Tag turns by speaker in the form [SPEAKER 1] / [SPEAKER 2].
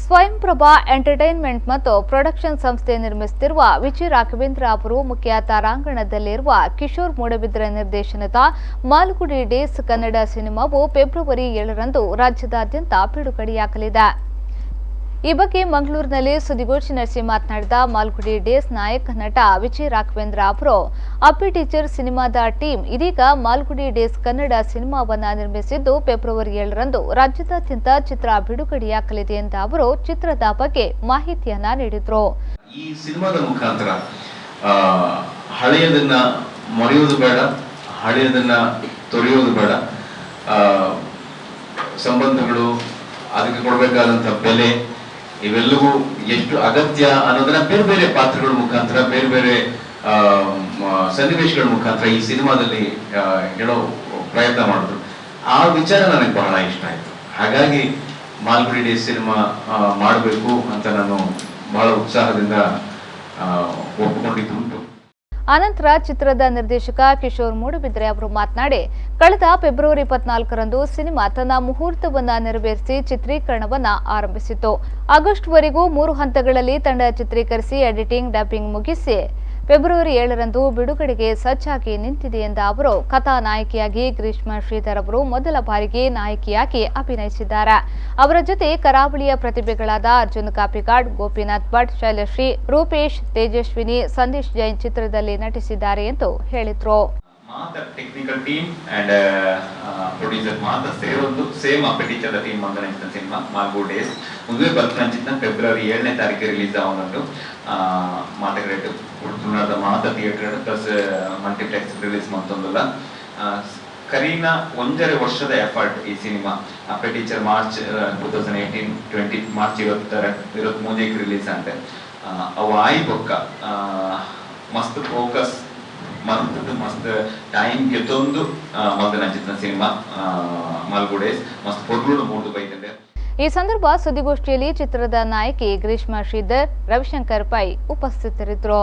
[SPEAKER 1] ಸ್ವಯಂಪ್ರಭಾ entertainment ಮತ್ತು production ಸಂಸ್ಥೆ ನಿರ್ಮಿಸುತ್ತಿರುವ ವಿಜಯರಾಘವೇಂದ್ರ ಅವರು ಮುಖ್ಯ ತಾರಾಂಗಣದಲ್ಲಿರುವ ಕಿಶೋರ್ ಮೂಡಬಿದ್ರೆ ನಿರ್ದೇಶನದ ಮಾಲ್ಗುಡಿ ಡೇಸ್ ಕನ್ನಡ ಸಿನಿಮಾವು ಫೆಬ್ರವರಿ 7ರಂದು ರಾಜ್ಯದಾದ್ಯಂತ ಬಿಡುಗಡೆಯಾಗಲಿದೆ. ಈ ಬಗ್ಗೆ ಮಂಗಳೂರಿನಲ್ಲಿ ಸುದ್ದಿಗೋಷ್ಠಿ ನಡೆಸಿ ಮಾತನಾಡಿದ ಮಾಲ್ಗುಡಿ ಡೇಸ್ ನಾಯಕ ನಟ ವಿಜಯರಾಘವೇಂದ್ರ ಅವರು, ಅಪ್ಪಿ ಟೀಚರ್ ಸಿನಿಮಾದ ಟೀಮ್ ಇದೀಗ ಮಾಲ್ಗುಡಿ ಡೇಸ್ ಕನ್ನಡ ಸಿನಿಮಾವನ್ನ ನಿರ್ಮಿಸಿದ್ದು ಫೆಬ್ರವರಿ 7ರಂದು ರಾಜ್ಯದಾದ್ಯಂತ ಚಿತ್ರ ಬಿಡುಗಡೆಯಾಗಲಿದೆ ಎಂದ ಅವರು ಚಿತ್ರದ ಬಗ್ಗೆ ಮಾಹಿತಿಯನ್ನ ನೀಡಿದರು.
[SPEAKER 2] ಈ ಸಿನಿಮಾದ ಮುಖಾಂತರ ಹಳೆಯದನ್ನ ಮರೆಯೋದು ಬೇಡ, ಹಳೆಯದನ್ನ ತೊರೆಯೋದು ಬೇಡ, ಸಂಬಂಧಗಳು, ಅದಕ್ಕೆ ಕೊಡಬೇಕಾದಂತ ಬೆಲೆ ಇವೆಲ್ಲವೂ ಎಷ್ಟು ಅಗತ್ಯ ಅನ್ನೋದನ್ನ ಬೇರೆ ಬೇರೆ ಪಾತ್ರಗಳ ಮುಖಾಂತರ, ಬೇರೆ ಬೇರೆ ಸನ್ನಿವೇಶಗಳ ಮುಖಾಂತರ ಈ ಸಿನಿಮಾದಲ್ಲಿ ಹೇಳೋ ಪ್ರಯತ್ನ ಮಾಡಿದ್ರು. ಆ ವಿಚಾರ ನನಗೆ ಬಹಳ ಇಷ್ಟ ಆಯ್ತು. ಹಾಗಾಗಿ ಮಾಲ್ಗುಡಿ ಡೇಸ್ ಸಿನಿಮಾ ಮಾಡಬೇಕು ಅಂತ ನಾನು ಬಹಳ ಉತ್ಸಾಹದಿಂದ ಒಪ್ಪಿಕೊಂಡಿದ್ದುಂಟು.
[SPEAKER 1] ಅನಂತರ ಚಿತ್ರದ ನಿರ್ದೇಶಕ ಕಿಶೋರ್ ಮೂಡಬಿದ್ರೆ ಅವರು ಮಾತನಾಡಿ, ಕಳೆದ ಫೆಬ್ರವರಿ 24ರಂದು ಸಿನಿಮಾ ತನ್ನ ಮುಹೂರ್ತವನ್ನ ನೆರವೇರಿಸಿ ಚಿತ್ರೀಕರಣವನ್ನ ಆರಂಭಿಸಿತು. ಆಗಸ್ಟ್ವರೆಗೂ 3 ಹಂತಗಳಲ್ಲಿ ತಂಡ ಚಿತ್ರೀಕರಿಸಿ ಎಡಿಟಿಂಗ್, ಡಬ್ಬಿಂಗ್ ಮುಗಿಸಿ ಫೆಬ್ರವರಿ 7ರಂದು ಬಿಡುಗಡೆಗೆ ಸಜ್ಜಾಗಿ ನಿಂತಿದೆ ಎಂದ ಅವರು, ಕಥಾ ನಾಯಕಿಯಾಗಿ ಗ್ರೀಷ್ಮಾ ಶ್ರೀಧರ್ ಅವರು ಮೊದಲ ಬಾರಿಗೆ ನಾಯಕಿಯಾಗಿ ಅಭಿನಯಿಸಿದ್ದಾರೆ. ಅವರ ಜೊತೆ ಕರಾವಳಿಯ ಪ್ರತಿಭೆಗಳಾದ ಅರ್ಜುನ್ ಕಾಪಿಕಾಡ್, ಗೋಪಿನಾಥ್ ಭಟ್, ಶೈಲಶ್ರೀ, ರೂಪೇಶ್, ತೇಜಸ್ವಿನಿ, ಸಂದೇಶ್ ಜೈನ್ ಚಿತ್ರದಲ್ಲಿ ನಟಿಸಿದ್ದಾರೆ ಎಂದು ಹೇಳಿದರು.
[SPEAKER 3] ಟೆಕ್ನಿಕಲ್ ಟೀಮ್ ಅಂಡ್ ಪ್ರೊಡ್ಯೂಸರ್ ಮಾತ್ರ ಸೇರೊಂದು ಸೇಮ್ ಅಪ್ಪೆ ಟೀಚರ್ ಟೀಮ್ ಮಂಗನ ಸಿನಿಮಾ ಮಾಲ್ಗುಡಿ ಡೇಸ್ ಮುಂದೆ ಬರ್ತಿನ ಫೆಬ್ರವರಿ 7ನೇ ತಾರೀಕು ರಿಲೀಸ್ ಆಗುന്നുണ്ട്. ಮಾತುಕತೆ ಉಡುಪುಣದ ಮಾತ ಥಿಯೇಟರ್ ಪ್ಲಸ್ ಮಲ್ಟಿಪ್ಲೆಕ್ಸ್ ರಿಲೀಸ್ ಮಾಡ್ತೊಂದಲ್ಲ. ಕರೀನಾ 1.5 ವರ್ಷದ ಎಫರ್ಟ್ ಈ ಸಿನಿಮಾ. Appe Teacher March 2018-20 March 23 release ಅಂತೆ. ಅವು ಆಯಿ ಬೊಕ್ಕ ಮಸ್ತ್ ಫೋಕಸ್ ಮಸ್ತ್ ಟೈಮ್ ಗೆದ್ದೊಂದು ಮಂಗನ ಚಿತ್ರ ಸಿನಿಮಾ ಮಾಲ್ಗುಡಿ ಡೇಸ್ ಮಸ್ತ್ ಪೊರ್ಲುಡು ಮೂಡು ಬೈತಿದೆ.
[SPEAKER 1] ಈ ಸಂದರ್ಭ ಸುದ್ದಿಗೋಷ್ಠಿಯಲ್ಲಿ ಚಿತ್ರದ ನಾಯಕಿ ಗ್ರೀಷ್ಮಾ ಶ್ರೀಧರ್, ರವಿಶಂಕರ್ ಪೈ ಉಪಸ್ಥಿತರಿದ್ದರು.